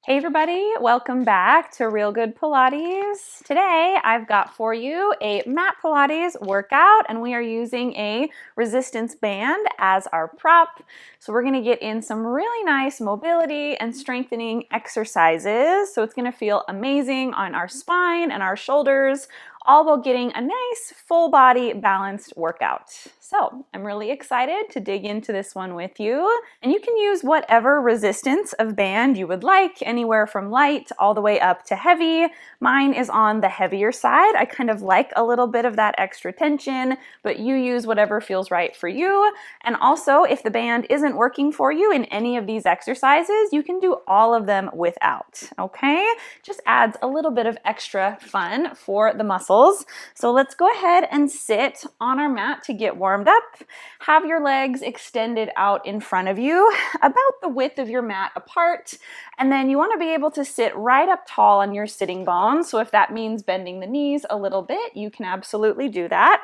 Hey everybody, welcome back to Real Good Pilates. Today I've got for you a mat Pilates workout and we are using a resistance band as our prop. So we're gonna get in some really nice mobility and strengthening exercises. So it's gonna feel amazing on our spine and our shoulders, all while getting a nice full body balanced workout. So I'm really excited to dig into this one with you. And you can use whatever resistance of band you would like, anywhere from light all the way up to heavy. Mine is on the heavier side. I kind of like a little bit of that extra tension, but you use whatever feels right for you. And also, if the band isn't working for you in any of these exercises, you can do all of them without, okay? Just adds a little bit of extra fun for the muscles. So let's go ahead and sit on our mat to get warmed up. Have your legs extended out in front of you, about the width of your mat apart. And then you want to be able to sit right up tall on your sitting bones. So if that means bending the knees a little bit, you can absolutely do that.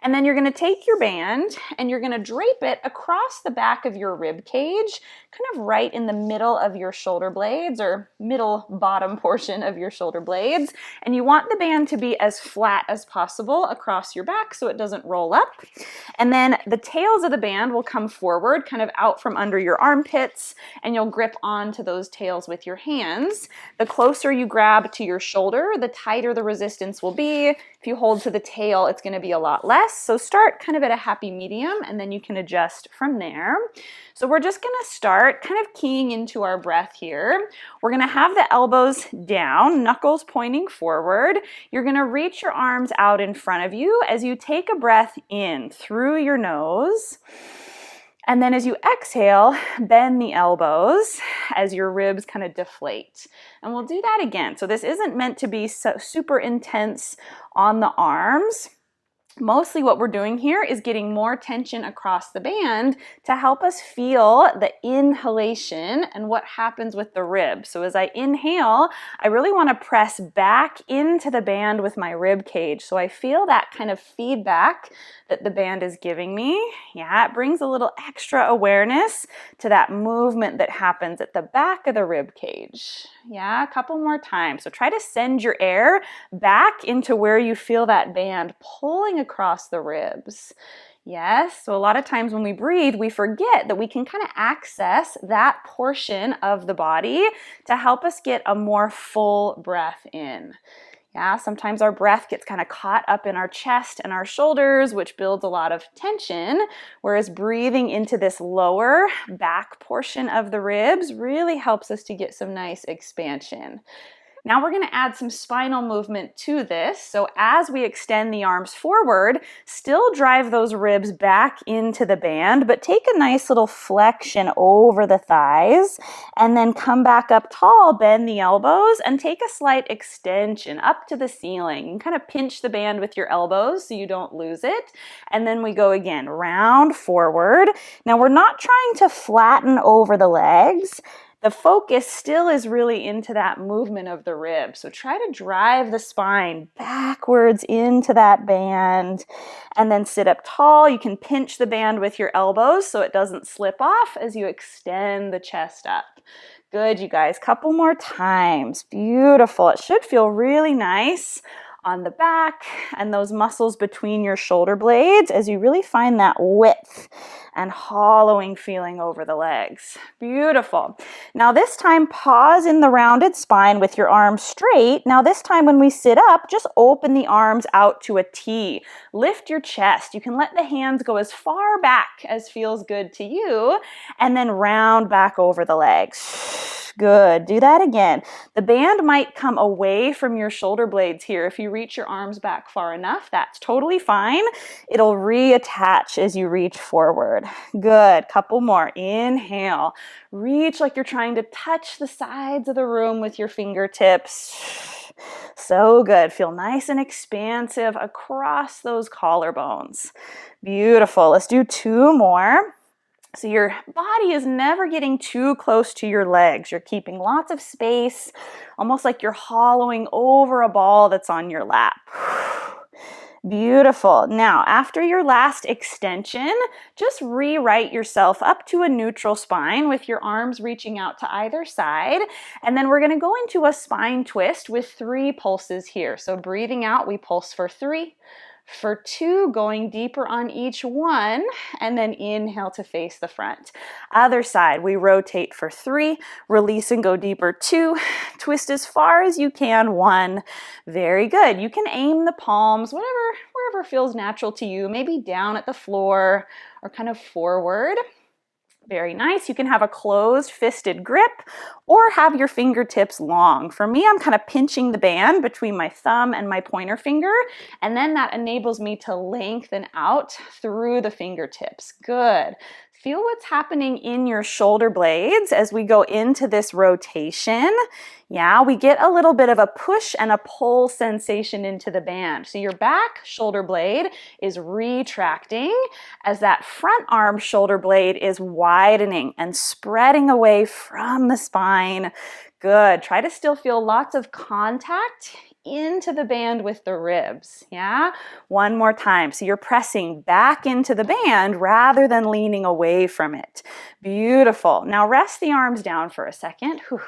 And then you're going to take your band and you're going to drape it across the back of your rib cage, kind of right in the middle of your shoulder blades or middle bottom portion of your shoulder blades. And you want the band to be as flat as possible across your back so it doesn't roll up. And then the tails of the band will come forward, kind of out from under your armpits, and you'll grip onto those tails with your hands. The closer you grab to your shoulder, the tighter the resistance will be. If you hold to the tail, it's going to be a lot less. So start kind of at a happy medium, and then you can adjust from there. So we're just going to start kind of keying into our breath here. We're going to have the elbows down, knuckles pointing forward. You're going to reach your arms out in front of you as you take a breath in through your nose. And then as you exhale, bend the elbows as your ribs kind of deflate. And we'll do that again. So this isn't meant to be super intense on the arms. Mostly what we're doing here is getting more tension across the band to help us feel the inhalation and what happens with the ribs. So as I inhale, I really want to press back into the band with my rib cage. So I feel that kind of feedback that the band is giving me. Yeah, it brings a little extra awareness to that movement that happens at the back of the rib cage. Yeah, a couple more times. So try to send your air back into where you feel that band pulling across the ribs. Yes, so a lot of times when we breathe, we forget that we can kind of access that portion of the body to help us get a more full breath in. Yeah, sometimes our breath gets kind of caught up in our chest and our shoulders, which builds a lot of tension, whereas breathing into this lower back portion of the ribs really helps us to get some nice expansion. Now we're going to add some spinal movement to this. So as we extend the arms forward, still drive those ribs back into the band, but take a nice little flexion over the thighs and then come back up tall, bend the elbows and take a slight extension up to the ceiling and kind of pinch the band with your elbows so you don't lose it. And then we go again, round forward. Now we're not trying to flatten over the legs. The focus still is really into that movement of the ribs. So try to drive the spine backwards into that band and then sit up tall. You can pinch the band with your elbows so it doesn't slip off as you extend the chest up. Good, you guys. Couple more times. Beautiful. It should feel really nice on the back and those muscles between your shoulder blades as you really find that width and hollowing feeling over the legs. Beautiful. Now this time, pause in the rounded spine with your arms straight. Now this time when we sit up, just open the arms out to a T. Lift your chest. You can let the hands go as far back as feels good to you, and then round back over the legs. Good. Do that again. The band might come away from your shoulder blades here. If you reach your arms back far enough, that's totally fine. It'll reattach as you reach forward. Good. Couple more. Inhale. Reach like you're trying to touch the sides of the room with your fingertips. So good. Feel nice and expansive across those collarbones. Beautiful. Let's do two more. So your body is never getting too close to your legs. You're keeping lots of space, almost like you're hollowing over a ball that's on your lap. Beautiful. Now, after your last extension, just rewrite yourself up to a neutral spine with your arms reaching out to either side. And then we're going to go into a spine twist with 3 pulses here. So breathing out, we pulse for 3. For 2, going deeper on each one, and then inhale to face the front. Other side, we rotate for 3, release and go deeper, 2, twist as far as you can, 1. Very good. You can aim the palms, wherever feels natural to you, maybe down at the floor or kind of forward. Very nice. You can have a closed fisted grip or have your fingertips long. For me, I'm kind of pinching the band between my thumb and my pointer finger, and then that enables me to lengthen out through the fingertips. Good. Feel what's happening in your shoulder blades as we go into this rotation. Yeah, we get a little bit of a push and a pull sensation into the band. So your back shoulder blade is retracting as that front arm shoulder blade is widening and spreading away from the spine. Good. Try to still feel lots of contact into the band with the ribs. Yeah, one more time. So you're pressing back into the band rather than leaning away from it. Beautiful. Now rest the arms down for a second. Whew.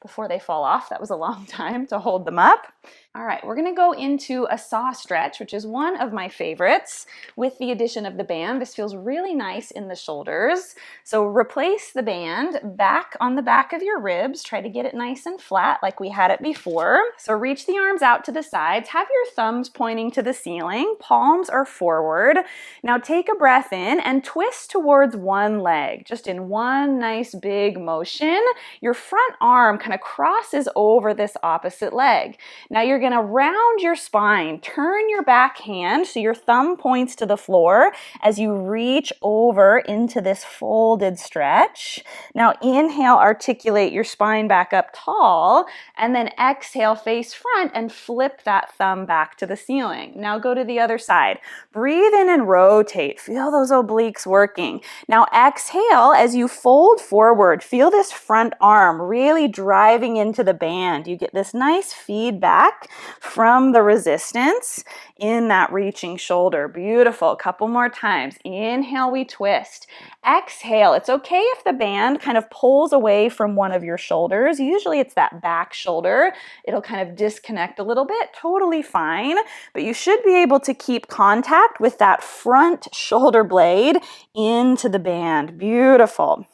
Before they fall off. That was a long time to hold them up. All right, we're gonna go into a saw stretch, which is one of my favorites with the addition of the band. This feels really nice in the shoulders. So replace the band back on the back of your ribs. Try to get it nice and flat like we had it before. So reach the arms out to the sides. Have your thumbs pointing to the ceiling. Palms are forward. Now take a breath in and twist towards one leg, just in one nice big motion. Your front arm kind of crosses over this opposite leg. Now you're going to round your spine, turn your back hand so your thumb points to the floor as you reach over into this folded stretch. Now inhale, articulate your spine back up tall, and then exhale, face front and flip that thumb back to the ceiling. Now go to the other side. Breathe in and rotate. Feel those obliques working. Now exhale as you fold forward. Feel this front arm really driving into the band. You get this nice feedback from the resistance in that reaching shoulder. Beautiful. A couple more times. Inhale, we twist. Exhale. It's okay if the band kind of pulls away from one of your shoulders. Usually it's that back shoulder. It'll kind of disconnect a little bit. Totally fine. But you should be able to keep contact with that front shoulder blade into the band. Beautiful.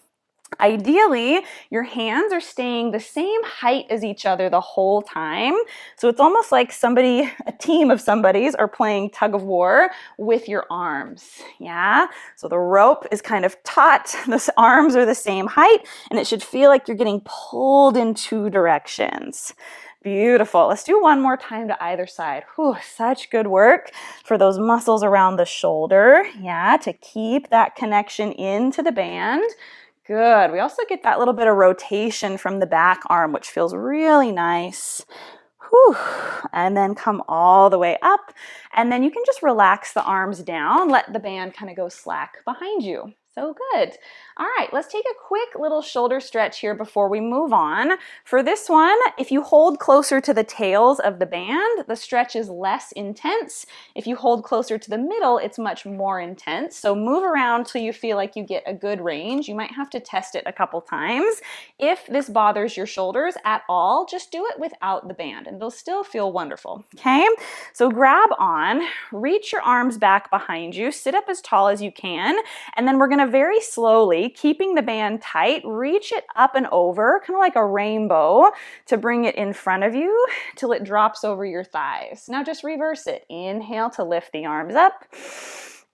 Ideally, your hands are staying the same height as each other the whole time. So it's almost like a team of somebodies are playing tug of war with your arms. Yeah. So the rope is kind of taut. The arms are the same height, and it should feel like you're getting pulled in 2 directions. Beautiful. Let's do one more time to either side. Whew, such good work for those muscles around the shoulder. Yeah, to keep that connection into the band. Good. We also get that little bit of rotation from the back arm, which feels really nice. Whew. And then come all the way up. And then you can just relax the arms down. Let the band kind of go slack behind you. So good. All right, let's take a quick little shoulder stretch here before we move on. For this one, if you hold closer to the tails of the band, the stretch is less intense. If you hold closer to the middle, it's much more intense. So move around till you feel like you get a good range. You might have to test it a couple times. If this bothers your shoulders at all, just do it without the band and they'll still feel wonderful. Okay, so grab on, reach your arms back behind you, sit up as tall as you can, and then we're gonna very slowly, keeping the band tight, reach it up and over, kind of like a rainbow, to bring it in front of you till it drops over your thighs. Now just reverse it. Inhale to lift the arms up.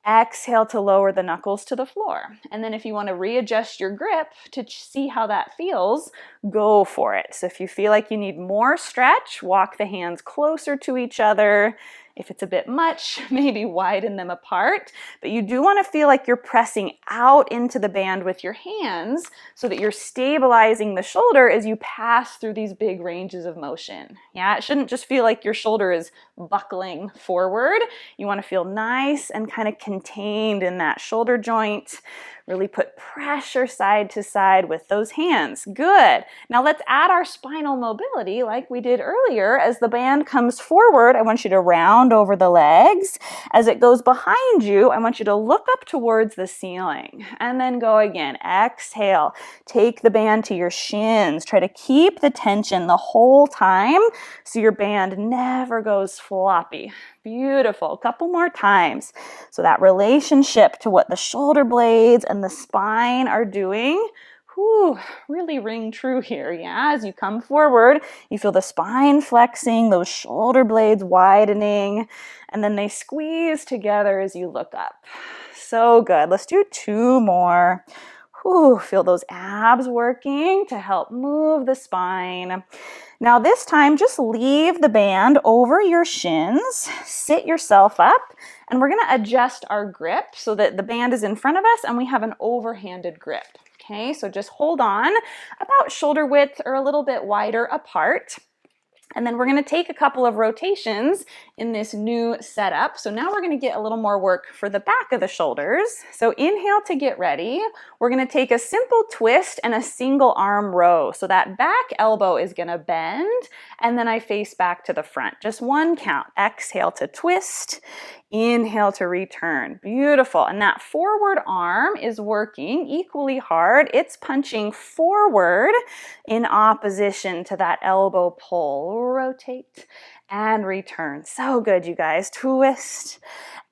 Exhale to lower the knuckles to the floor. And then if you want to readjust your grip to see how that feels, go for it. So if you feel like you need more stretch, walk the hands closer to each other. If it's a bit much, maybe widen them apart, but you do want to feel like you're pressing out into the band with your hands so that you're stabilizing the shoulder as you pass through these big ranges of motion. Yeah, it shouldn't just feel like your shoulder is buckling forward. You want to feel nice and kind of contained in that shoulder joint. Really put pressure side to side with those hands. Good. Now let's add our spinal mobility like we did earlier. As the band comes forward, I want you to round over the legs. As it goes behind you, I want you to look up towards the ceiling and then go again. Exhale. Take the band to your shins. Try to keep the tension the whole time so your band never goes floppy. Beautiful. A couple more times. So that relationship to what the shoulder blades and the spine are doing, really ring true here. Yeah, as you come forward, you feel the spine flexing, those shoulder blades widening, and then they squeeze together as you look up. So good. Let's do 2 more. Feel those abs working to help move the spine. Now this time, just leave the band over your shins, sit yourself up, and we're gonna adjust our grip so that the band is in front of us and we have an overhanded grip. Okay, so just hold on about shoulder width or a little bit wider apart. And then we're going to take a couple of rotations in this new setup. So now we're going to get a little more work for the back of the shoulders. So inhale to get ready. We're going to take a simple twist and a single arm row. So that back elbow is going to bend, and then I face back to the front. Just 1 count. Exhale to twist. Inhale to return. Beautiful. And that forward arm is working equally hard. It's punching forward in opposition to that elbow pull. Rotate and return. So good, you guys. Twist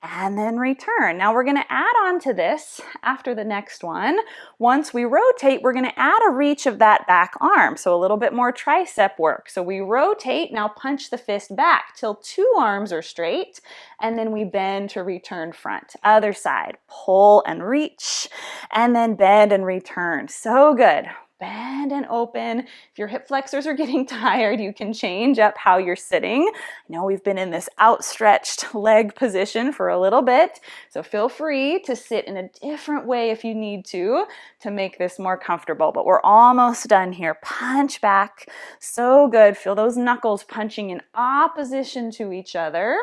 and then return. Now we're going to add on to this after the next one. Once we rotate, we're going to add a reach of that back arm. So a little bit more tricep work. So we rotate, now punch the fist back till 2 arms are straight, and then we bend to return front. Other side, pull and reach, and then bend and return. So good. Bend and open. If your hip flexors are getting tired, you can change up how you're sitting. I know we've been in this outstretched leg position for a little bit, so feel free to sit in a different way if you need to make this more comfortable. But we're almost done here. Punch back. So good. Feel those knuckles punching in opposition to each other.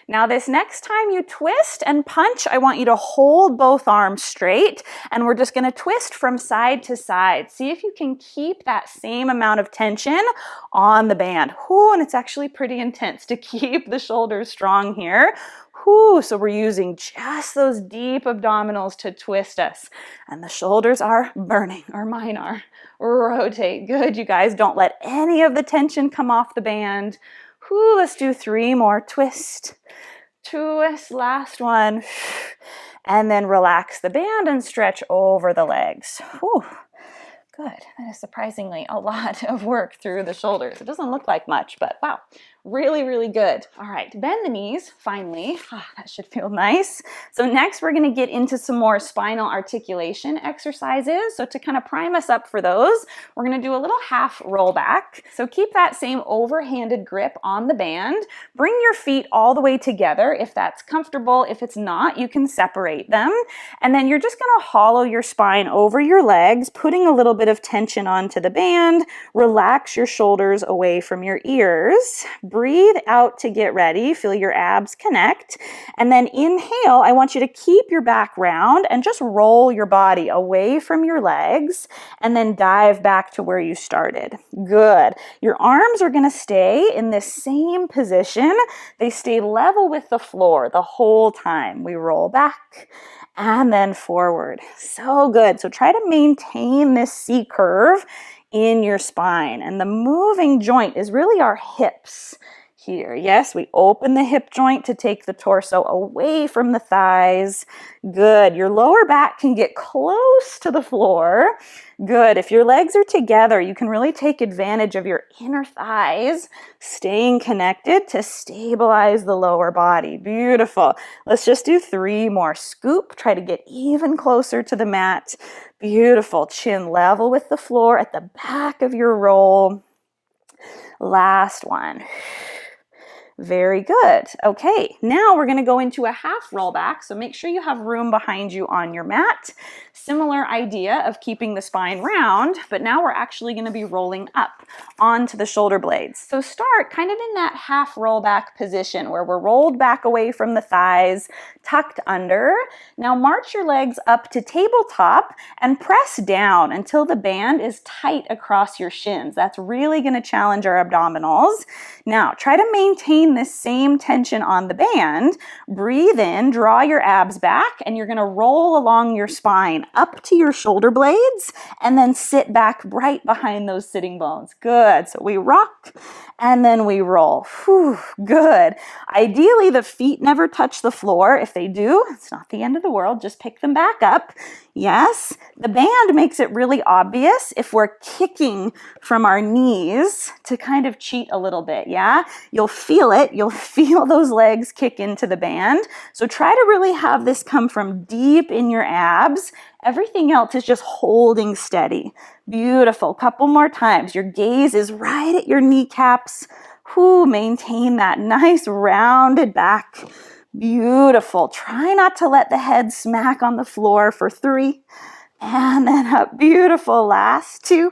Now this next time you twist and punch, I want you to hold both arms straight, and we're just going to twist from side to side. See if you can keep that same amount of tension on the band. And it's actually pretty intense to keep the shoulders strong here. So we're using just those deep abdominals to twist us. And the shoulders are burning, or mine are. Rotate. Good, you guys. Don't let any of the tension come off the band. Let's do 3 more. Twist, twist, last one. And then relax the band and stretch over the legs. Good. That is surprisingly a lot of work through the shoulders. It doesn't look like much, but wow. Really, really good. All right, bend the knees, finally. That should feel nice. So next we're gonna get into some more spinal articulation exercises. So to kind of prime us up for those, we're gonna do a little half roll back. So keep that same overhanded grip on the band. Bring your feet all the way together if that's comfortable. If it's not, you can separate them. And then you're just gonna hollow your spine over your legs, putting a little bit of tension onto the band. Relax your shoulders away from your ears. Breathe out to get ready. Feel your abs connect. And then inhale, I want you to keep your back round and just roll your body away from your legs and then dive back to where you started. Good. Your arms are going to stay in this same position. They stay level with the floor the whole time. We roll back and then forward. So good. So try to maintain this C curve in your spine. And the moving joint is really our hips here. Yes, we open the hip joint to take the torso away from the thighs. Good. Your lower back can get close to the floor. Good. If your legs are together, you can really take advantage of your inner thighs staying connected to stabilize the lower body. Beautiful. Let's just do 3 more. Scoop. Try to get even closer to the mat. Beautiful. Chin level with the floor at the back of your roll. Last one. Very good. Okay, now we're going to go into a half rollback, so make sure you have room behind you on your mat. Similar idea of keeping the spine round, but now we're actually going to be rolling up onto the shoulder blades. So start kind of in that half rollback position where we're rolled back away from the thighs, tucked under. Now march your legs up to tabletop and press down until the band is tight across your shins. That's really going to challenge our abdominals. Now try to maintain this same tension on the band. Breathe in, draw your abs back, and you're going to roll along your spine up to your shoulder blades and then sit back right behind those sitting bones. Good. So we rock and then we roll. Whew, good. Ideally, the feet never touch the floor. If they do, it's not the end of the world. Just pick them back up. Yes, the band makes it really obvious if we're kicking from our knees to kind of cheat a little bit, yeah? You'll feel it. You'll feel those legs kick into the band. So try to really have this come from deep in your abs. Everything else is just holding steady. Beautiful. Couple more times. Your gaze is right at your kneecaps. Whew, maintain that nice rounded back. Beautiful. Try not to let the head smack on the floor for 3. And then up. Beautiful. Last 2.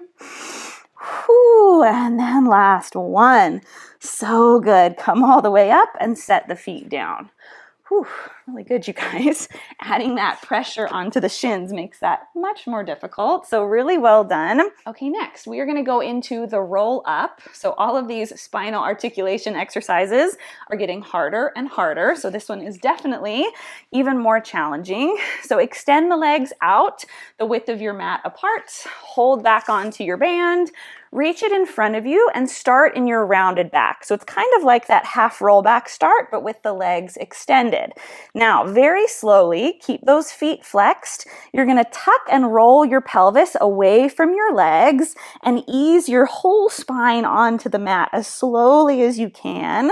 Whew, and then last 1. So good. Come all the way up and set the feet down. Whew, really good, you guys. Adding that pressure onto the shins makes that much more difficult. So really well done. Okay, next we are going to go into the roll up. So all of these spinal articulation exercises are getting harder and harder. So this one is definitely even more challenging. So extend the legs out the width of your mat apart. Hold back onto your band. Reach it in front of you and start in your rounded back. So it's kind of like that half roll back start, but with the legs extended. Now, very slowly, keep those feet flexed. You're going to tuck and roll your pelvis away from your legs and ease your whole spine onto the mat as slowly as you can.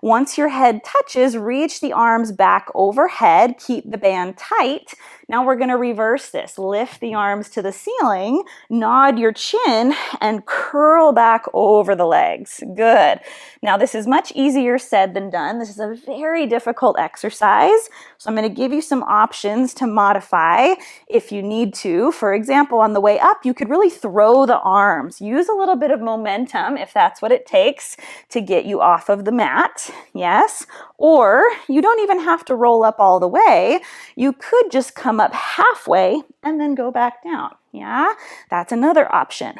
Once your head touches, reach the arms back overhead. Keep the band tight. Now we're going to reverse this. Lift the arms to the ceiling, nod your chin, and curl back over the legs. Good. Now this is much easier said than done. This is a very difficult exercise. So I'm going to give you some options to modify if you need to. For example, on the way up, you could really throw the arms. Use a little bit of momentum if that's what it takes to get you off of the mat. Yes. Or you don't even have to roll up all the way. You could just come up halfway and then go back down. Yeah, that's another option.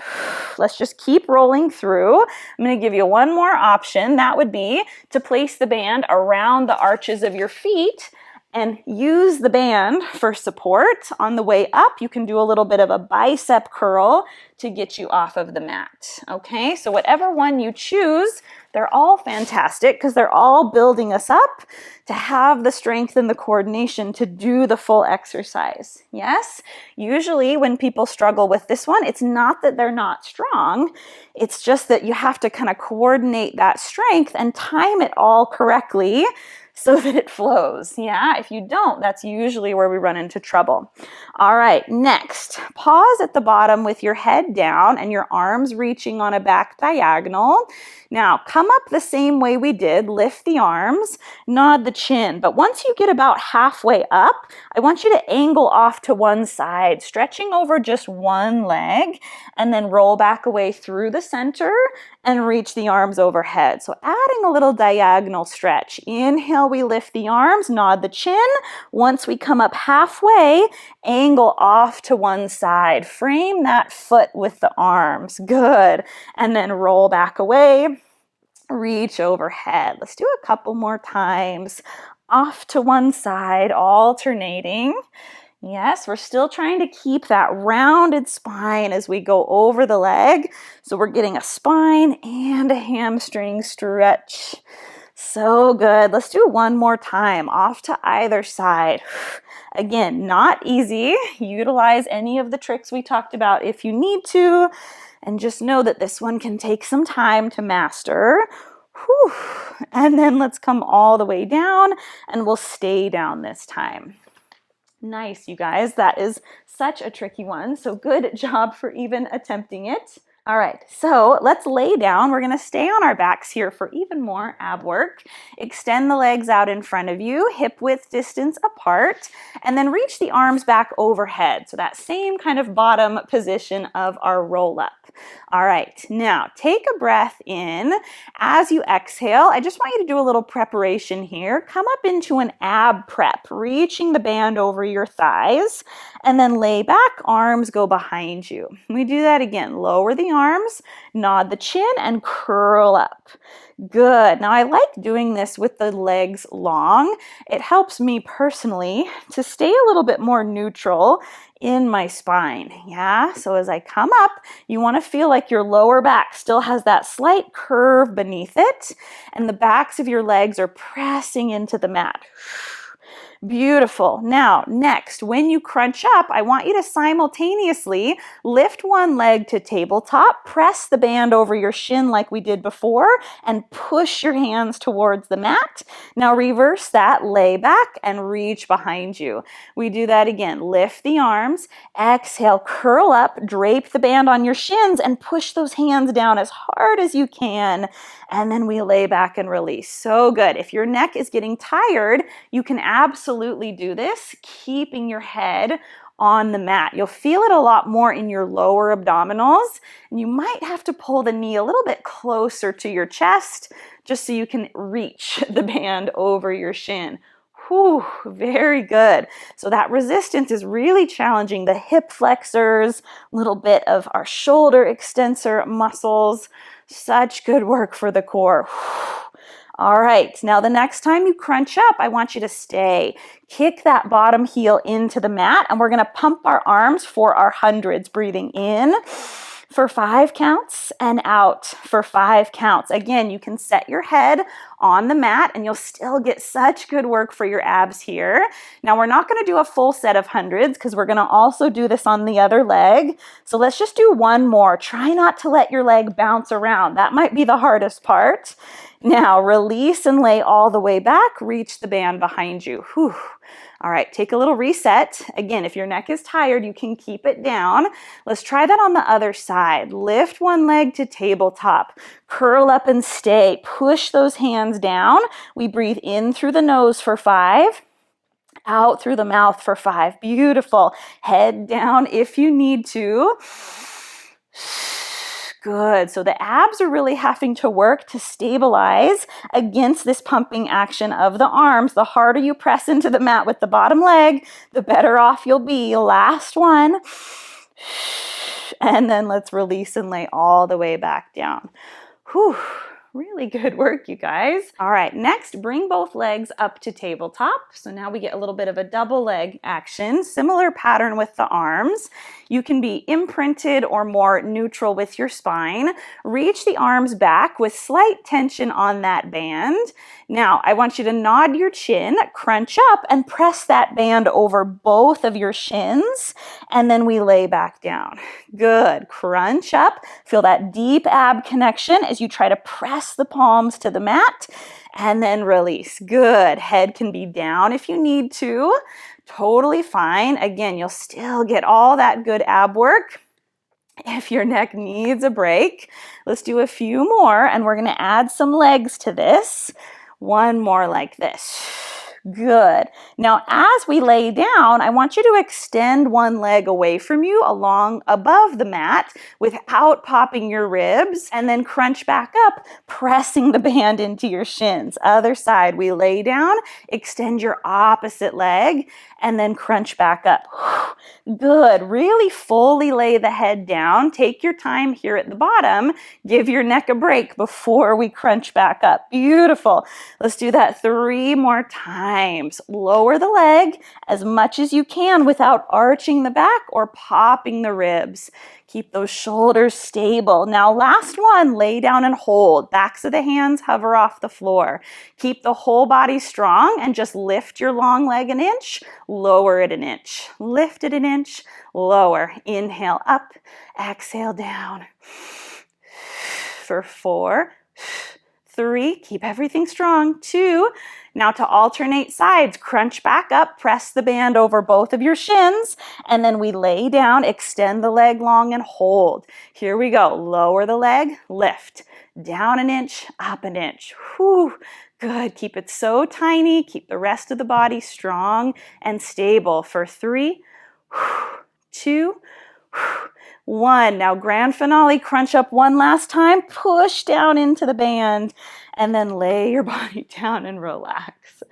Let's just keep rolling through. I'm going to give you one more option. That would be to place the band around the arches of your feet and use the band for support. On the way up, you can do a little bit of a bicep curl to get you off of the mat. Okay, so whatever one you choose, they're all fantastic because they're all building us up to have the strength and the coordination to do the full exercise. Yes, usually when people struggle with this one, it's not that they're not strong. It's just that you have to kind of coordinate that strength and time it all correctly so that it flows. Yeah, if you don't, that's usually where we run into trouble. All right, next, pause at the bottom with your head down and your arms reaching on a back diagonal. Now, come up the same way we did, lift the arms, nod the chin. But once you get about halfway up, I want you to angle off to one side, stretching over just one leg, and then roll back away through the center and reach the arms overhead. So adding a little diagonal stretch. Inhale, we lift the arms, nod the chin. Once we come up halfway, angle off to one side. Frame that foot with the arms. Good. And then roll back away. Reach overhead. Let's do a couple more times. Off to one side, alternating. Yes, we're still trying to keep that rounded spine as we go over the leg. So we're getting a spine and a hamstring stretch. So good. Let's do one more time. Off to either side. Again, not easy. Utilize any of the tricks we talked about if you need to. And just know that this one can take some time to master. Whew. And then let's come all the way down and we'll stay down this time. Nice, you guys. That is such a tricky one. So good job for even attempting it. All right, so let's lay down. We're gonna stay on our backs here for even more ab work. Extend the legs out in front of you, hip width distance apart, and then reach the arms back overhead. So that same kind of bottom position of our roll up. All right, now take a breath in. As you exhale, I just want you to do a little preparation here. Come up into an ab prep, reaching the band over your thighs, and then lay back, arms go behind you. We do that again. Lower the arms, nod the chin, and curl up. Good. Now I like doing this with the legs long. It helps me personally to stay a little bit more neutral in my spine. Yeah, so as I come up, you want to feel like your lower back still has that slight curve beneath it, and the backs of your legs are pressing into the mat. Beautiful. Now, next, when you crunch up, I want you to simultaneously lift one leg to tabletop, press the band over your shin like we did before, and push your hands towards the mat. Now reverse that, lay back and reach behind you. We do that again. Lift the arms, exhale, curl up, drape the band on your shins, and push those hands down as hard as you can. And then we lay back and release. So good. If your neck is getting tired, you can absolutely do this, keeping your head on the mat. You'll feel it a lot more in your lower abdominals, and you might have to pull the knee a little bit closer to your chest just so you can reach the band over your shin. Whew, very good. So that resistance is really challenging the hip flexors, a little bit of our shoulder extensor muscles. Such good work for the core. All right, now the next time you crunch up, I want you to stay. Kick that bottom heel into the mat, and we're gonna pump our arms for our hundreds, breathing in for 5 counts and out for 5 counts. Again, you can set your head on the mat and you'll still get such good work for your abs here. Now we're not gonna do a full set of hundreds because we're gonna also do this on the other leg. So let's just do one more. Try not to let your leg bounce around. That might be the hardest part. Now release and lay all the way back. Reach the band behind you. Whew. All right, take a little reset. Again, if your neck is tired, you can keep it down. Let's try that on the other side. Lift one leg to tabletop. Curl up and stay. Push those hands down. We breathe in through the nose for 5. Out through the mouth for 5. Beautiful. Head down if you need to. Good. So the abs are really having to work to stabilize against this pumping action of the arms. The harder you press into the mat with the bottom leg, the better off you'll be. Last one. And then let's release and lay all the way back down. Whew. Really good work, you guys. All right, next, bring both legs up to tabletop. So now we get a little bit of a double leg action. Similar pattern with the arms. You can be imprinted or more neutral with your spine. Reach the arms back with slight tension on that band. Now, I want you to nod your chin, crunch up, and press that band over both of your shins, and then we lay back down. Good. Crunch up. Feel that deep ab connection as you try to press the palms to the mat, and then release. Good. Head can be down if you need to. Totally fine. Again, you'll still get all that good ab work. If your neck needs a break, let's do a few more, and we're going to add some legs to this. One more like this. Good. Now, as we lay down, I want you to extend one leg away from you along above the mat without popping your ribs, and then crunch back up, pressing the band into your shins. Other side, we lay down, extend your opposite leg, and then crunch back up. Good. Really fully lay the head down. Take your time here at the bottom. Give your neck a break before we crunch back up. Beautiful. Let's do that 3 more times. Lower the leg as much as you can without arching the back or popping the ribs. Keep those shoulders stable. Now, last one, lay down and hold. Backs of the hands hover off the floor. Keep the whole body strong and just lift your long leg an inch, lower it an inch. Lift it an inch, lower. Inhale up, exhale down. For 4, 3, keep everything strong, 2. Now to alternate sides, crunch back up, press the band over both of your shins, and then we lay down, extend the leg long and hold. Here we go, lower the leg, lift, down an inch, up an inch. Whew. Good, keep it so tiny, keep the rest of the body strong and stable for 3, 2, 1. Now grand finale, crunch up one last time, push down into the band, and then lay your body down and relax.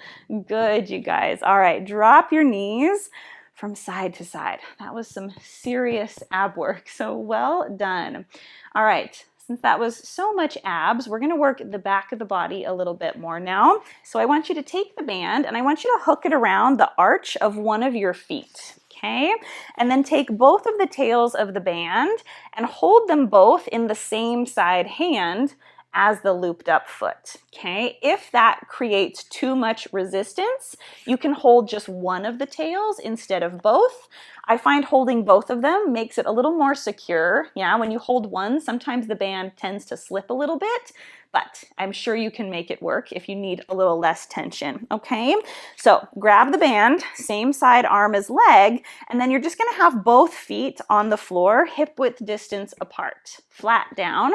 Good, you guys. All right, drop your knees from side to side. That was some serious ab work, so well done. All right. Since that was so much abs, we're going to work the back of the body a little bit more now. So I want you to take the band and I want you to hook it around the arch of one of your feet. Okay, and then take both of the tails of the band and hold them both in the same side hand as the looped up foot. Okay, if that creates too much resistance, you can hold just one of the tails instead of both. I find holding both of them makes it a little more secure. Yeah, when you hold one, sometimes the band tends to slip a little bit, but I'm sure you can make it work if you need a little less tension, okay? So grab the band, same side arm as leg, and then you're just gonna have both feet on the floor, hip width distance apart, flat down,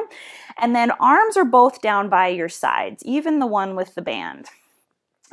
and then arms are both down by your sides, even the one with the band.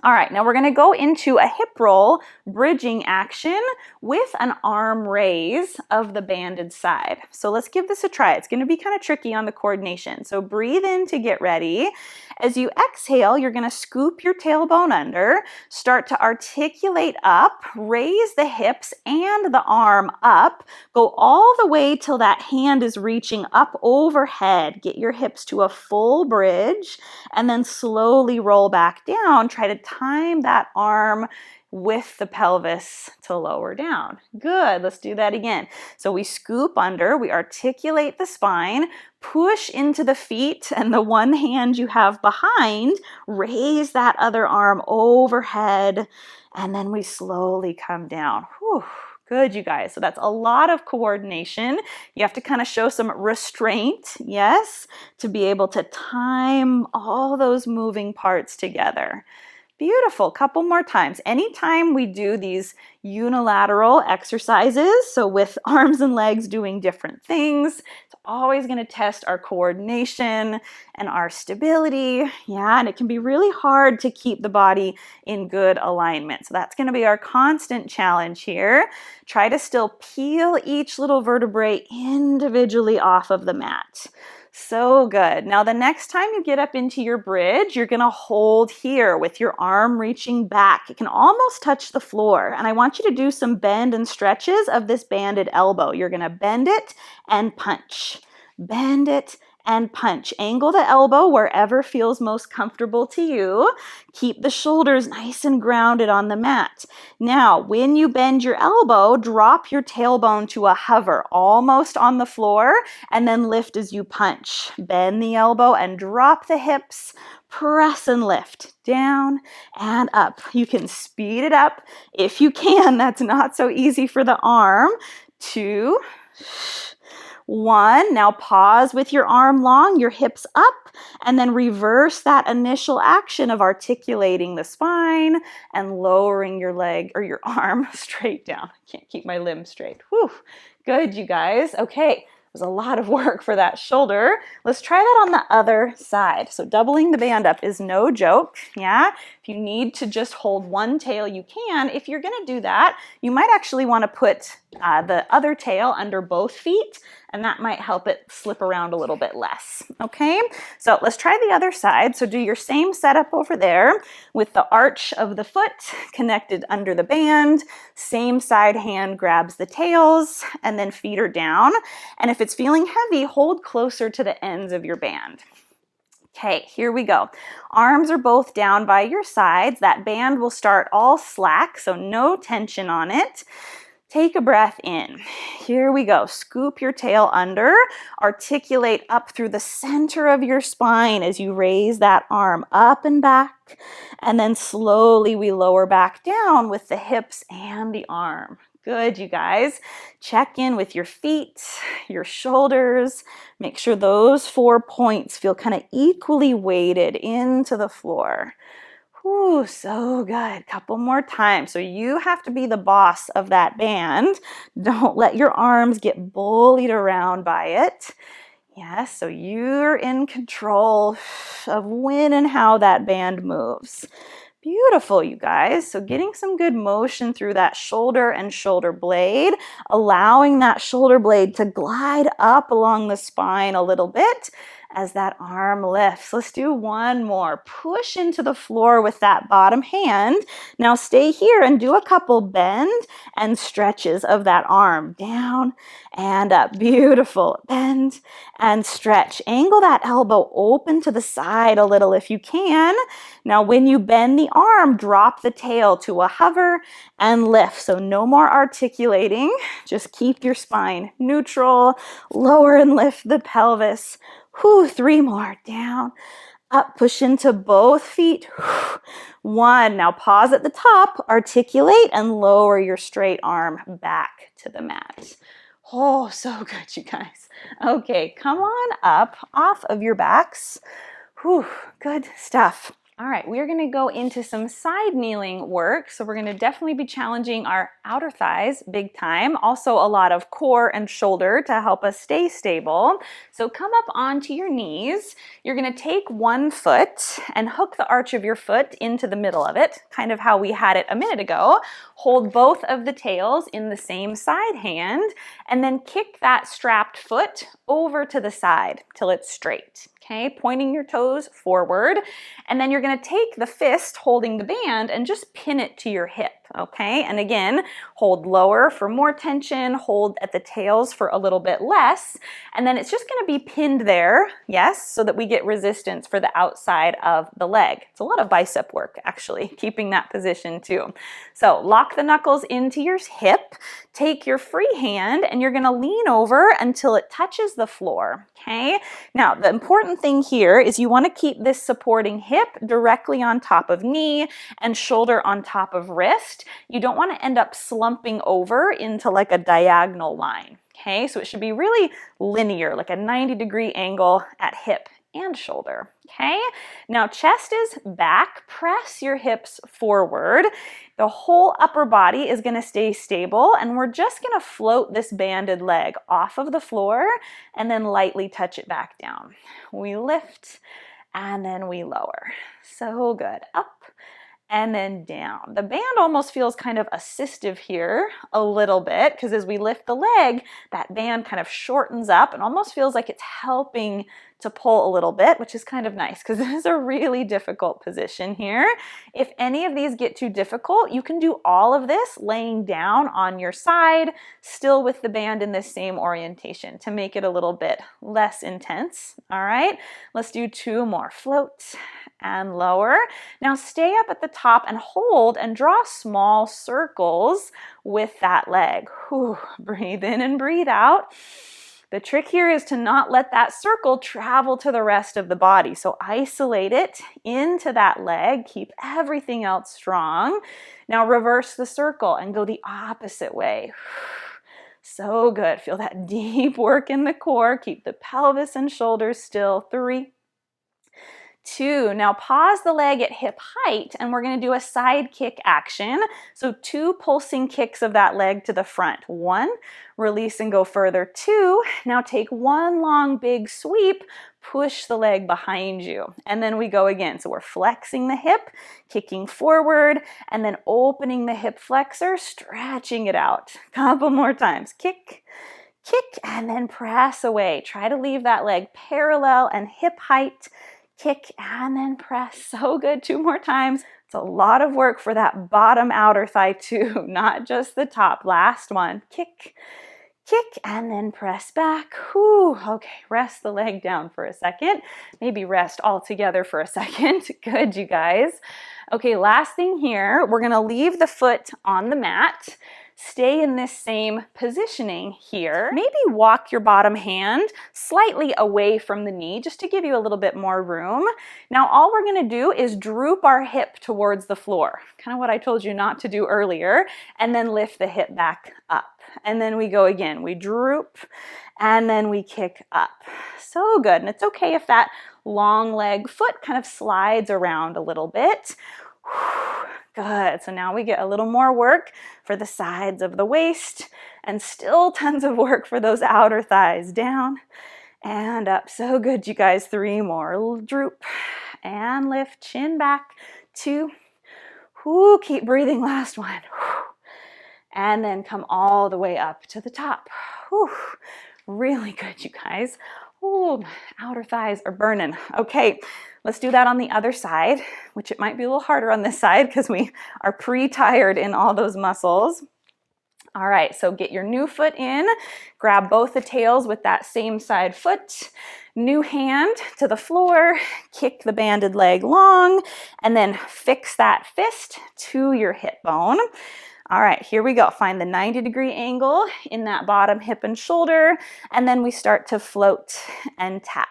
All right, now we're gonna go into a hip roll bridging action with an arm raise of the banded side. So let's give this a try. It's gonna be kind of tricky on the coordination. So breathe in to get ready. As you exhale, you're gonna scoop your tailbone under, start to articulate up, raise the hips and the arm up, go all the way till that hand is reaching up overhead. Get your hips to a full bridge and then slowly roll back down. Try to time that arm with the pelvis to lower down. Good, let's do that again. So we scoop under, we articulate the spine, push into the feet and the one hand you have behind, raise that other arm overhead, and then we slowly come down. Whew. Good, you guys. So that's a lot of coordination. You have to kind of show some restraint, yes, to be able to time all those moving parts together. Beautiful. Couple more times. Anytime we do these unilateral exercises, so with arms and legs doing different things, it's always going to test our coordination and our stability. Yeah, and it can be really hard to keep the body in good alignment. So that's going to be our constant challenge here. Try to still peel each little vertebrae individually off of the mat. So good. Now the next time you get up into your bridge, you're going to hold here with your arm reaching back. It can almost touch the floor. And I want you to do some bend and stretches of this banded elbow. You're going to bend it and punch. Bend it and punch. Angle the elbow wherever feels most comfortable to you. Keep the shoulders nice and grounded on the mat. Now, when you bend your elbow, drop your tailbone to a hover, almost on the floor, and then lift as you punch. Bend the elbow and drop the hips. Press and lift, down and up. You can speed it up if you can. That's not so easy for the arm. 2, 1. Now pause with your arm long, your hips up, and then reverse that initial action of articulating the spine and lowering your leg or your arm straight down. I can't keep my limb straight. Whew. Good, you guys. Okay. It was a lot of work for that shoulder. Let's try that on the other side. So doubling the band up is no joke, yeah? If you need to just hold one tail, you can. If you're gonna do that, you might actually wanna put the other tail under both feet, and that might help it slip around a little bit less, okay? So let's try the other side. So do your same setup over there with the arch of the foot connected under the band. Same side hand grabs the tails, and then feet are down. And if it's feeling heavy, hold closer to the ends of your band. Okay, here we go. Arms are both down by your sides. That band will start all slack, so no tension on it. Take a breath in. Here we go. Scoop your tail under. Articulate up through the center of your spine as you raise that arm up and back. And then slowly we lower back down with the hips and the arm. Good, you guys. Check in with your feet, your shoulders. Make sure those 4 points feel kind of equally weighted into the floor. Whew, so good. Couple more times. So you have to be the boss of that band. Don't let your arms get bullied around by it. Yes, so you're in control of when and how that band moves. Beautiful, you guys. So getting some good motion through that shoulder and shoulder blade, allowing that shoulder blade to glide up along the spine a little bit as that arm lifts. Let's do one more. Push into the floor with that bottom hand. Now stay here and do a couple bend and stretches of that arm. Down and up. Beautiful. Bend and stretch. Angle that elbow open to the side a little if you can. Now when you bend the arm, drop the tail to a hover and lift. So no more articulating. Just keep your spine neutral. Lower and lift the pelvis. Whew, 3 more. Down, up, push into both feet. 1. Now pause at the top, articulate, and lower your straight arm back to the mat. Oh, so good, you guys. Okay, come on up off of your backs. Whew, good stuff. All right, we're gonna go into some side kneeling work. So we're gonna definitely be challenging our outer thighs big time. Also a lot of core and shoulder to help us stay stable. So come up onto your knees. You're gonna take one foot and hook the arch of your foot into the middle of it, kind of how we had it a minute ago. Hold both of the tails in the same side hand, and then kick that strapped foot over to the side till it's straight. Okay, pointing your toes forward, and then you're going to take the fist holding the band and just pin it to your hip, okay? And again, hold lower for more tension, hold at the tails for a little bit less, and then it's just going to be pinned there, yes, so that we get resistance for the outside of the leg. It's a lot of bicep work, actually, keeping that position too. So lock the knuckles into your hip, take your free hand, and you're going to lean over until it touches the floor, okay? Now, the important thing here is you want to keep this supporting hip directly on top of knee and shoulder on top of wrist. You don't want to end up slumping over into like a diagonal line, okay? So it should be really linear, like a 90-degree angle at hip and shoulder, okay? Now chest is back, press your hips forward. The whole upper body is gonna stay stable, and we're just gonna float this banded leg off of the floor and then lightly touch it back down. We lift and then we lower. So good. Up and then down. The band almost feels kind of assistive here a little bit, because as we lift the leg, that band kind of shortens up and almost feels like it's helping to pull a little bit, which is kind of nice because this is a really difficult position here. If any of these get too difficult, you can do all of this laying down on your side, still with the band in this same orientation to make it a little bit less intense. All right, let's do 2 more. Float and lower. Now stay up at the top and hold and draw small circles with that leg. Whew. Breathe in and breathe out. The trick here is to not let that circle travel to the rest of the body. So isolate it into that leg, keep everything else strong. Now reverse the circle and go the opposite way. So good. Feel that deep work in the core. Keep the pelvis and shoulders still. 3, 2. Now pause the leg at hip height, and we're going to do a side kick action. So 2 pulsing kicks of that leg to the front. 1, release and go further. 2, now take 1 long big sweep, push the leg behind you. And then we go again. So we're flexing the hip, kicking forward, and then opening the hip flexor, stretching it out. Couple more times. Kick, kick, and then press away. Try to leave that leg parallel and hip height. Kick and then press. So good. 2 more times. It's a lot of work for that bottom outer thigh too, not just the top. Last one. Kick, kick, and then press back. Whew. Okay, rest the leg down for a second. Maybe rest all together for a second. Good, you guys. Okay, last thing here, we're gonna leave the foot on the mat. stay in this same positioning here. Maybe walk your bottom hand slightly away from the knee just to give you a little bit more room. Now all we're gonna do is droop our hip towards the floor, kind of what I told you not to do earlier, and then lift the hip back up. And then we go again, we droop, and then we kick up. So good, and it's okay if that long leg foot kind of slides around a little bit. Good, so now we get a little more work for the sides of the waist and still tons of work for those outer thighs. Down and up. So good, you guys. 3 more. Droop and lift, chin back. 2. Keep breathing. Last 1. And then come all the way up to the top. Really good, you guys. My outer thighs are burning. Okay, let's do that on the other side, which it might be a little harder on this side because we are pre-tired in all those muscles. All right, so get your new foot in, grab both the tails with that same side foot, new hand to the floor, kick the banded leg long, and then fix that fist to your hip bone. All right, here we go. Find the 90-degree angle in that bottom hip and shoulder, and then we start to float and tap.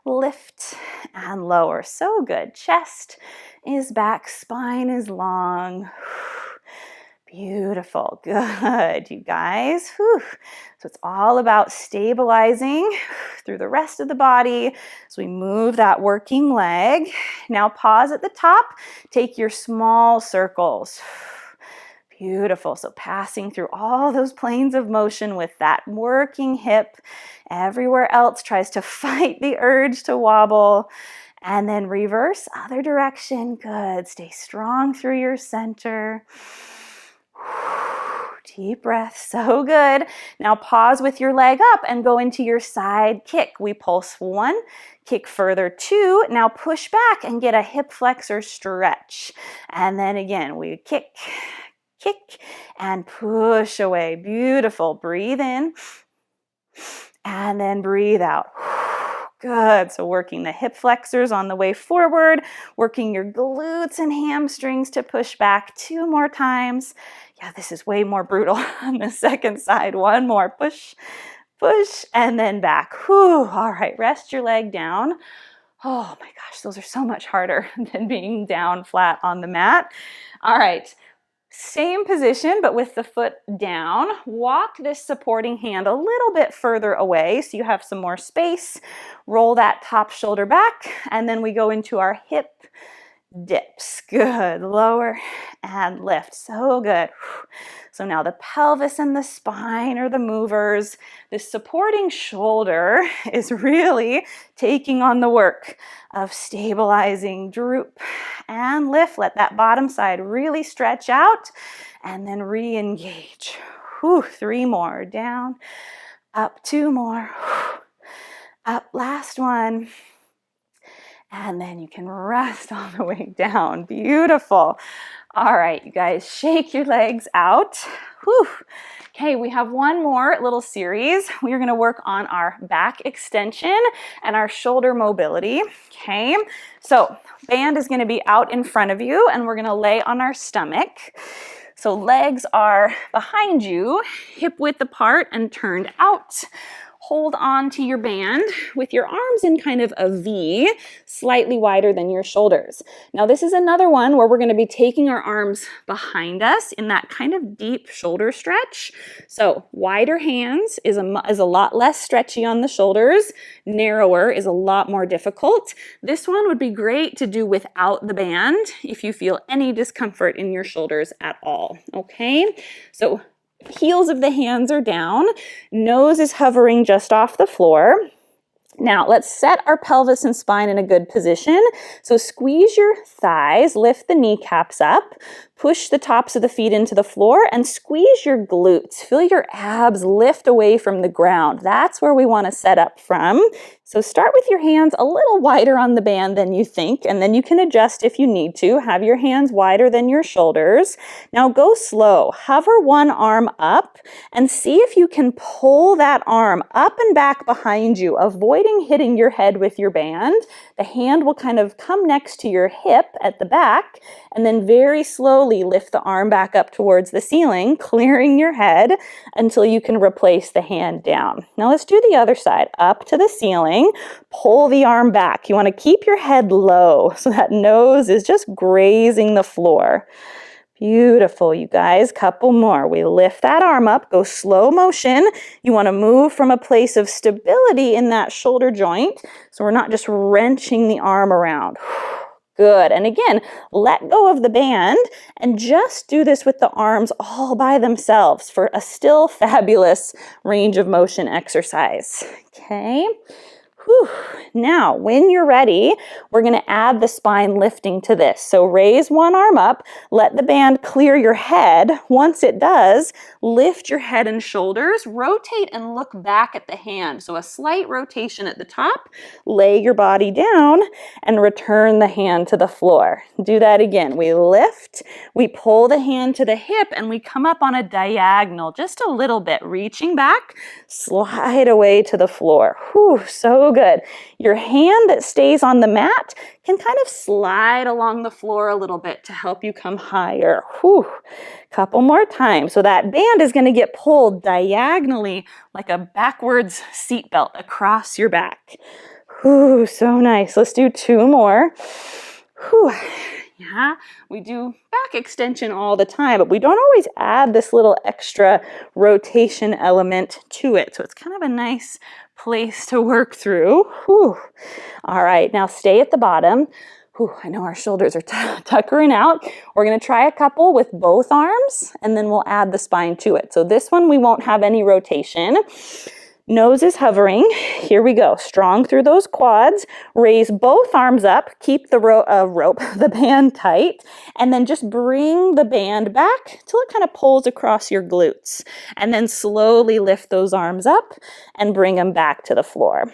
Lift and lower. So good. Chest is back, spine is long. Beautiful. Good, you guys. So it's all about stabilizing through the rest of the body. So we move that working leg. Now pause at the top. Take your small circles. Beautiful. So passing through all those planes of motion with that working hip. Everywhere else tries to fight the urge to wobble. And then reverse, other direction. Good. Stay strong through your center. Deep breath. So good. Now pause with your leg up and go into your side kick. We pulse 1, kick further 2. Now push back and get a hip flexor stretch. And then again, we kick, and push away. Beautiful. Breathe in and then breathe out. Good. So working the hip flexors on the way forward, working your glutes and hamstrings to push back 2 more times. Yeah, this is way more brutal on the second side. 1 more. Push, and then back. All right, rest your leg down. Oh my gosh, those are so much harder than being down flat on the mat. All right. Same position, but with the foot down. Walk this supporting hand a little bit further away so you have some more space. Roll that top shoulder back, and then we go into our hip dips. Good. Lower and lift. So good. So now the pelvis and the spine are the movers. This supporting shoulder is really taking on the work of stabilizing. Droop and lift. Let that bottom side really stretch out and then re-engage. 3 more. Down, up, 2 more. Up, last 1. And then you can rest all the way down. Beautiful. All right, you guys, shake your legs out. Okay, we have one more little series. We are going to work on our back extension and our shoulder mobility. Okay, so band is going to be out in front of you, and we're going to lay on our stomach. So legs are behind you, hip width apart and turned out. Hold on to your band with your arms in kind of a V, slightly wider than your shoulders. Now this is another one where we're going to be taking our arms behind us in that kind of deep shoulder stretch. So wider hands is a lot less stretchy on the shoulders. Narrower is a lot more difficult. This one would be great to do without the band if you feel any discomfort in your shoulders at all. Okay, so heels of the hands are down, nose is hovering just off the floor. Now let's set our pelvis and spine in a good position. So squeeze your thighs, lift the kneecaps up, push the tops of the feet into the floor, and squeeze your glutes. Feel your abs lift away from the ground. That's where we want to set up from. So start with your hands a little wider on the band than you think, and then you can adjust if you need to. Have your hands wider than your shoulders. Now go slow. Hover one arm up and see if you can pull that arm up and back behind you, avoiding hitting your head with your band. The hand will kind of come next to your hip at the back, and then very slowly lift the arm back up towards the ceiling, clearing your head until you can replace the hand down. Now let's do the other side. Up to the ceiling, pull the arm back. You want to keep your head low so that nose is just grazing the floor. Beautiful, you guys. Couple more. We lift that arm up, go slow motion. You want to move from a place of stability in that shoulder joint, so we're not just wrenching the arm around. Good. And again, let go of the band and just do this with the arms all by themselves for a still fabulous range of motion exercise. Okay. Whew. Now, when you're ready, we're going to add the spine lifting to this. So raise one arm up, let the band clear your head. Once it does, lift your head and shoulders, rotate and look back at the hand. So a slight rotation at the top, lay your body down and return the hand to the floor. Do that again. We lift, we pull the hand to the hip and we come up on a diagonal just a little bit, reaching back, slide away to the floor. Whew, so good. Your hand that stays on the mat can kind of slide along the floor a little bit to help you come higher. Whew. Couple more times. So that band is going to get pulled diagonally like a backwards seatbelt across your back. Whew, so nice. Let's do two more. Whew. Yeah, we do back extension all the time, but we don't always add this little extra rotation element to it. So it's kind of a nice place to work through. Whew. All right, now stay at the bottom. Whew, I know our shoulders are tuckering out. We're going to try a couple with both arms, and then we'll add the spine to it. So this one, we won't have any rotation. Nose is hovering. Here we go. Strong through those quads. Raise both arms up. Keep the band tight. And then just bring the band back till it kind of pulls across your glutes. And then slowly lift those arms up and bring them back to the floor.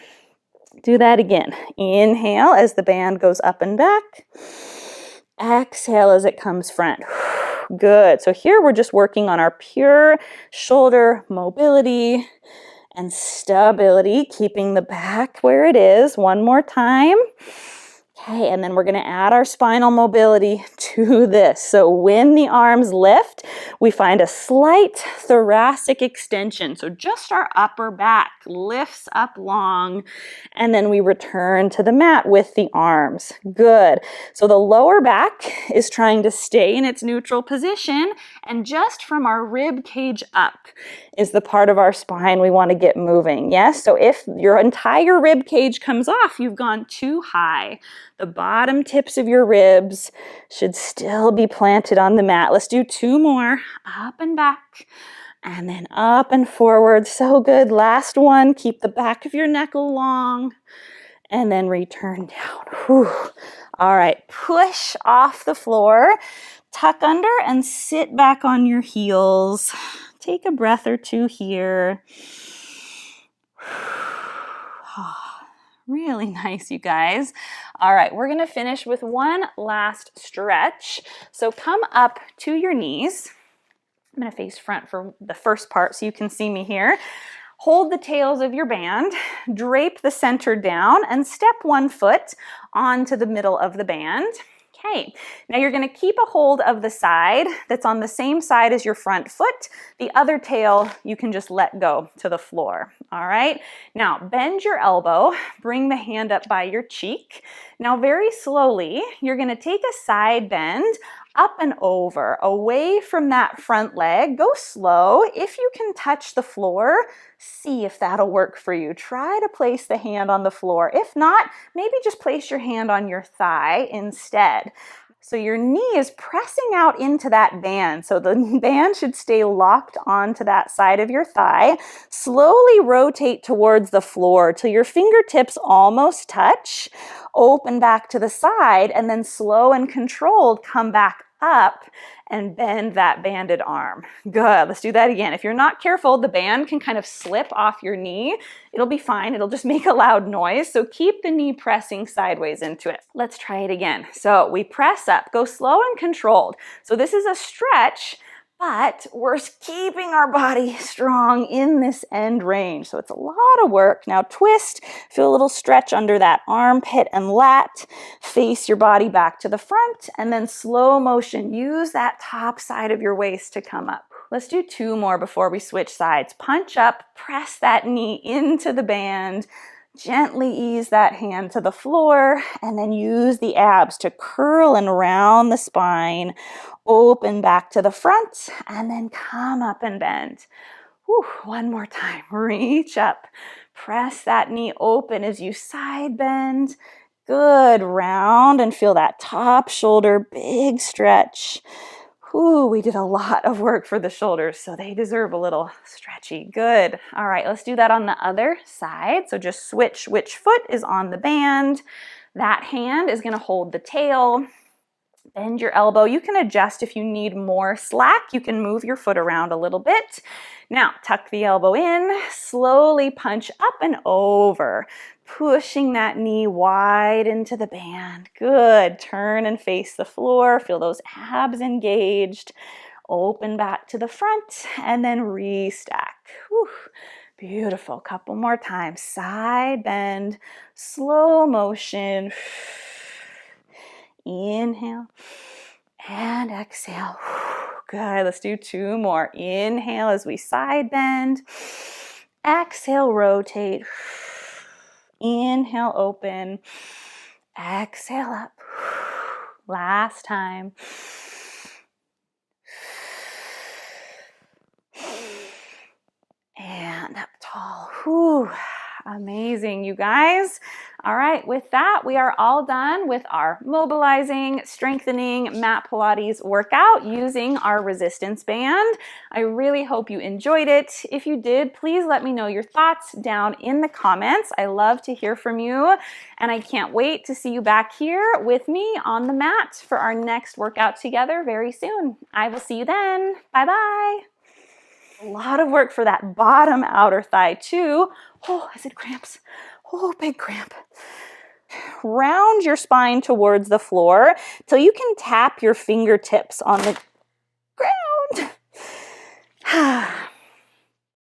Do that again. Inhale as the band goes up and back. Exhale as it comes front. Good. So here we're just working on our pure shoulder mobility and stability, keeping the back where it is. One more time. Okay, and then we're going to add our spinal mobility to this. So when the arms lift, we find a slight thoracic extension. So just our upper back lifts up long, and then we return to the mat with the arms. Good. So the lower back is trying to stay in its neutral position, and just from our rib cage up is the part of our spine we want to get moving. Yes, so if your entire rib cage comes off, you've gone too high. The bottom tips of your ribs should still be planted on the mat. Let's do two more. Up and back, and then up and forward. So good. Last one. Keep the back of your neck long, and then return down. Whew. All right. Push off the floor. Tuck under and sit back on your heels. Take a breath or two here. Really nice, you guys. All right, we're going to finish with one last stretch. So come up to your knees. I'm going to face front for the first part so you can see me here. Hold the tails of your band, drape the center down, and step one foot onto the middle of the band. Okay, now you're going to keep a hold of the side that's on the same side as your front foot. The other tail you can just let go to the floor. All right, now bend your elbow, bring the hand up by your cheek. Now very slowly, you're going to take a side bend up and over, away from that front leg. Go slow. If you can touch the floor, see if that'll work for you. Try to place the hand on the floor. If not, maybe just place your hand on your thigh instead. So your knee is pressing out into that band. So the band should stay locked onto that side of your thigh. Slowly rotate towards the floor till your fingertips almost touch. Open back to the side, and then slow and controlled come back up and bend that banded arm. Good. Let's do that again. If you're not careful, the band can kind of slip off your knee. It'll be fine. It'll just make a loud noise. So keep the knee pressing sideways into it. Let's try it again. So we press up, go slow and controlled. So this is a stretch, but we're keeping our body strong in this end range. So it's a lot of work. Now twist, feel a little stretch under that armpit and lat. Face your body back to the front, and then slow motion, use that top side of your waist to come up. Let's do 2 more before we switch sides. Punch up, press that knee into the band, gently ease that hand to the floor, and then use the abs to curl and round the spine. Open back to the front, and then come up and bend. Whew, 1 more time. Reach up. Press that knee open as you side bend. Good. Round and feel that top shoulder, big stretch. Whew, we did a lot of work for the shoulders, so they deserve a little stretchy. Good. All right, let's do that on the other side. So just switch which foot is on the band. That hand is going to hold the tail. Bend your elbow. You can adjust if you need more slack. You can move your foot around a little bit. Now, tuck the elbow in, slowly punch up and over, pushing that knee wide into the band. Good. Turn and face the floor. Feel those abs engaged. Open back to the front and then restack. Whew. Beautiful. Couple more times. Side bend, slow motion. Inhale and exhale. Good. Let's do 2 more. Inhale as we side bend. Exhale, rotate. Inhale, open. Exhale, up. Last time. And up tall. Whew. Amazing, you guys. All right, with that, we are all done with our mobilizing, strengthening mat Pilates workout using our resistance band. I really hope you enjoyed it. If you did, please let me know your thoughts down in the comments. I love to hear from you, and I can't wait to see you back here with me on the mat for our next workout together very soon. I will see you then. Bye-bye. A lot of work for that bottom outer thigh too. Oh, I said cramps. Oh, big cramp. Round your spine towards the floor till you can tap your fingertips on the ground.